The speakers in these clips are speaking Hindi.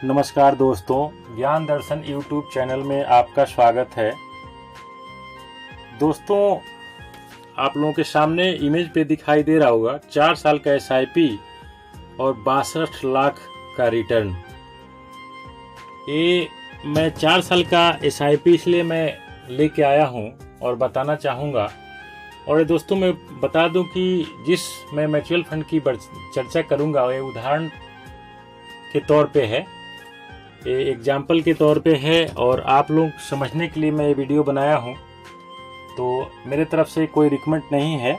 नमस्कार दोस्तों, ज्ञान दर्शन यूट्यूब चैनल में आपका स्वागत है। दोस्तों, आप लोगों के सामने इमेज पे दिखाई दे रहा होगा 4 साल का SIP और 62 लाख का रिटर्न। ये मैं 4 साल का SIP इसलिए मैं लेके आया हूँ और बताना चाहूँगा। और ये दोस्तों मैं बता दूं कि जिस मैं म्यूचुअल फंड की चर्चा करूँगा ये उदाहरण के तौर पे है, ये एग्जाम्पल के तौर पे है और आप लोग समझने के लिए मैं ये वीडियो बनाया हूँ। तो मेरे तरफ से कोई रिकमेंड नहीं है।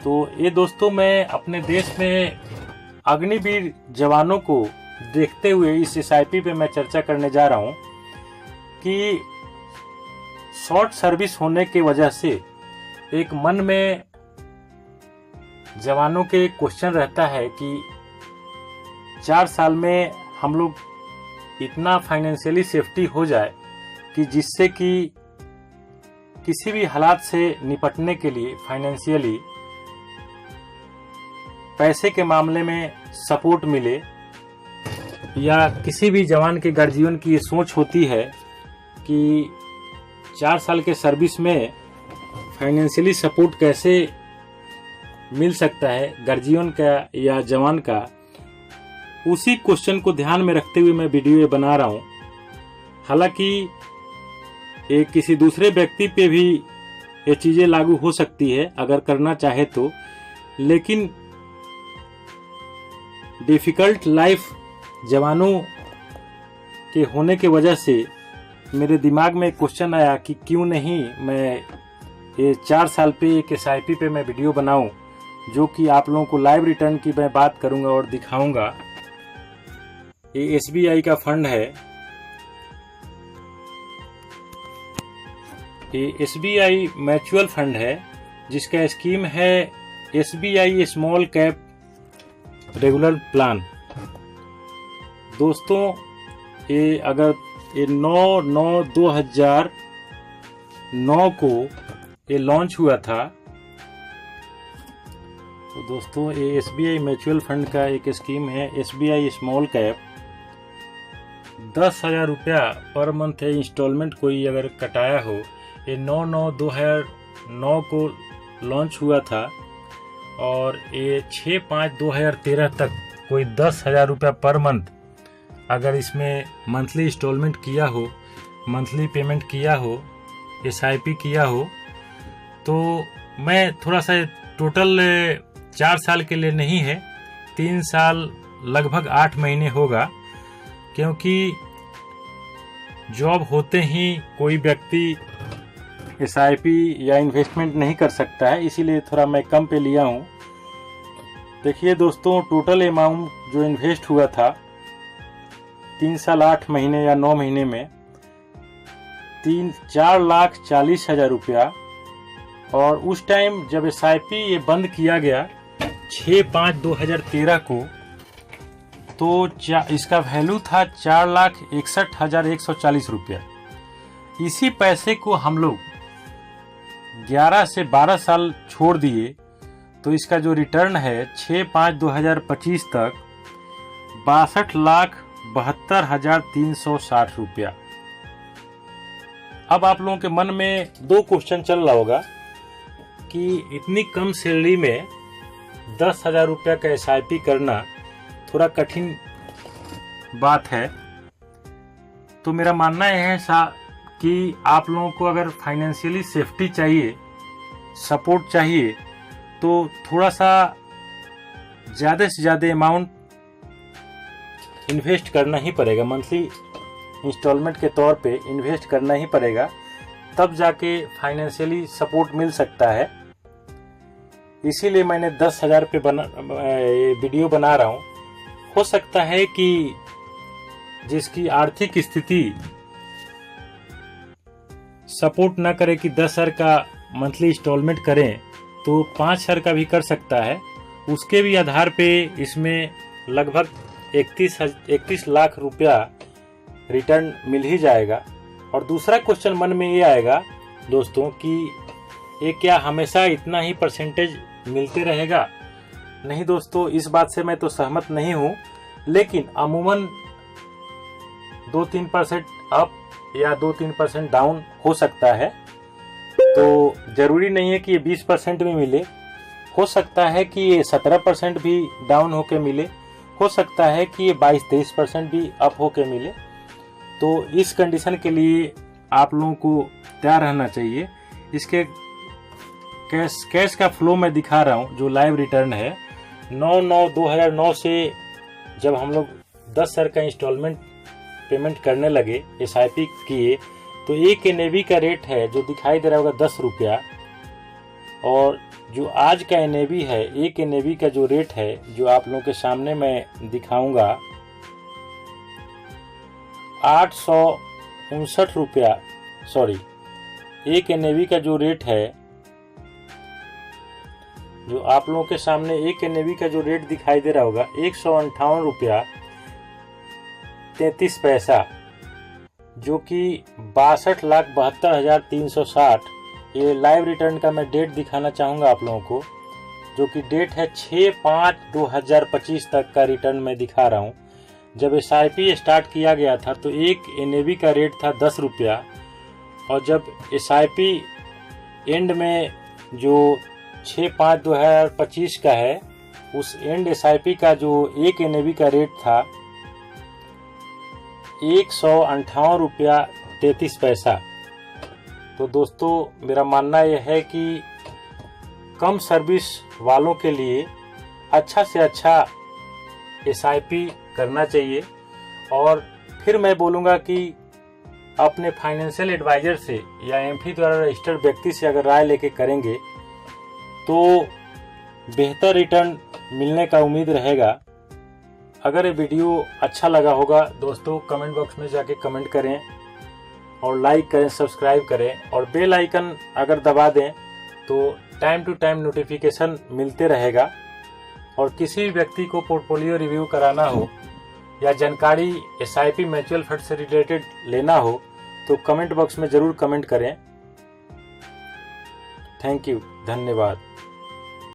तो ये दोस्तों मैं अपने देश में अग्निवीर जवानों को देखते हुए इस SIP पे मैं चर्चा करने जा रहा हूँ कि शॉर्ट सर्विस होने की वजह से एक मन में जवानों के क्वेश्चन रहता है कि 4 साल में हम लोग इतना फाइनेंशियली सेफ्टी हो जाए कि जिससे कि किसी भी हालात से निपटने के लिए फाइनेंशियली पैसे के मामले में सपोर्ट मिले। या किसी भी जवान के गार्जियन की ये सोच होती है कि 4 साल के सर्विस में फाइनेंशियली सपोर्ट कैसे मिल सकता है गार्जियन का या जवान का। उसी क्वेश्चन को ध्यान में रखते हुए मैं वीडियो बना रहा हूँ। हालांकि एक किसी दूसरे व्यक्ति पे भी ये चीज़ें लागू हो सकती है अगर करना चाहे तो, लेकिन डिफ़िकल्ट लाइफ जवानों के होने के वजह से मेरे दिमाग में एक क्वेश्चन आया कि क्यों नहीं मैं ये 4 साल पे एक SIP पे मैं वीडियो बनाऊं, जो कि आप लोगों को लाइव रिटर्न की मैं बात करूंगा और दिखाऊंगा। ये SBI का फंड है। ये SBI म्यूचुअल फंड है जिसका स्कीम है SBI small cap regular plan. दोस्तों ये अगर ये 9/9/2009 को ये लॉन्च हुआ था। तो दोस्तों ये SBI म्यूचुअल फंड का एक स्कीम है SBI स्मॉल कैप। 10,000 रुपया पर मंथ है इंस्टॉलमेंट कोई अगर कटाया हो। ये 9/9/2009 को लॉन्च हुआ था और ये 6/5/2013 तक कोई 10,000 रुपया पर मंथ अगर इसमें मंथली इंस्टॉलमेंट किया हो, मंथली पेमेंट किया हो, SIP किया हो, तो मैं थोड़ा सा टोटल 4 साल के लिए नहीं है, 3 साल लगभग 8 महीने होगा। क्योंकि जॉब होते ही कोई व्यक्ति SIP या इन्वेस्टमेंट नहीं कर सकता है, इसीलिए थोड़ा मैं कम पे लिया हूँ। देखिए दोस्तों, टोटल अमाउंट जो इन्वेस्ट हुआ था 3 साल 8 महीने या 9 महीने में 4,40,000 रुपया। और उस टाइम जब SIP ये बंद किया गया 6/5/2013 को, तो इसका वैल्यू था 4,61,140 रुपया। इसी पैसे को हम लोग 11 से 12 साल छोड़ दिए तो इसका जो रिटर्न है 6/5/2025 तक 62,72,360 रुपया। अब आप लोगों के मन में 2 क्वेश्चन चल रहा होगा कि इतनी कम सैलरी में 10,000 रुपया का SIP करना थोड़ा कठिन बात है। तो मेरा मानना यह है कि आप लोगों को अगर फाइनेंशियली सेफ्टी चाहिए, सपोर्ट चाहिए, तो थोड़ा सा ज़्यादा से ज़्यादा अमाउंट इन्वेस्ट करना ही पड़ेगा, मंथली इंस्टॉलमेंट के तौर पे इन्वेस्ट करना ही पड़ेगा, तब जाके फाइनेंशियली सपोर्ट मिल सकता है। इसीलिए मैंने 10,000 पे वीडियो बना रहा हूँ। हो सकता है कि जिसकी आर्थिक स्थिति सपोर्ट ना करे कि 10,000 का मंथली इंस्टॉलमेंट करें, तो 5,000 का भी कर सकता है। उसके भी आधार पे इसमें लगभग 31 लाख रुपया रिटर्न मिल ही जाएगा। और दूसरा क्वेश्चन मन में ये आएगा दोस्तों कि ये क्या हमेशा इतना ही परसेंटेज मिलते रहेगा? नहीं दोस्तों, इस बात से मैं तो सहमत नहीं हूँ, लेकिन अमूमन 2-3% अप या 2-3% डाउन हो सकता है। तो जरूरी नहीं है कि ये 20% में मिले, हो सकता है कि ये 17% भी डाउन होके मिले, हो सकता है कि ये 22-23% भी अप होके मिले। तो इस कंडीशन के लिए आप लोगों को तैयार रहना चाहिए। इसके कैश का फ्लो मैं दिखा रहा हूँ, जो लाइव रिटर्न है 9/9/2009 से जब हम लोग 10 सर का इंस्टॉलमेंट पेमेंट करने लगे, SIP किए, तो एक NAV का रेट है जो दिखाई दे रहा होगा 10 रुपया, और जो आज का NAV है, एक NAV का जो रेट है जो आप लोगों के सामने मैं दिखाऊंगा 859 रुपया, सॉरी, एक NAV का जो रेट है, जो आप लोगों के सामने एक NAV का जो रेट दिखाई दे रहा होगा 158 रुपया 33 पैसा, जो कि 62,72,360। ये लाइव रिटर्न का मैं डेट दिखाना चाहूँगा आप लोगों को, जो कि डेट है 6/5/2025 तक का रिटर्न मैं दिखा रहा हूँ। जब SIP स्टार्ट किया गया था तो एक NAV का रेट था 10 रुपया, और जब SIP एंड में जो 6/5/2025 का है, उस एंड SIP का जो एक NAV का रेट था 158 रुपया 33 पैसा। तो दोस्तों, मेरा मानना यह है कि कम सर्विस वालों के लिए अच्छा से अच्छा SIP करना चाहिए। और फिर मैं बोलूँगा कि अपने फाइनेंशियल एडवाइजर से या MF द्वारा रजिस्टर्ड व्यक्ति से अगर राय लेके करेंगे तो बेहतर रिटर्न मिलने का उम्मीद रहेगा। अगर ये वीडियो अच्छा लगा होगा दोस्तों, कमेंट बॉक्स में जाके कमेंट करें और लाइक करें, सब्सक्राइब करें, और बेल आइकन अगर दबा दें तो टाइम टू टाइम नोटिफिकेशन मिलते रहेगा। और किसी भी व्यक्ति को पोर्टफोलियो रिव्यू कराना हो या जानकारी SIP म्यूचुअल फंड से रिलेटेड लेना हो तो कमेंट बॉक्स में ज़रूर कमेंट करें। थैंक यू, धन्यवाद।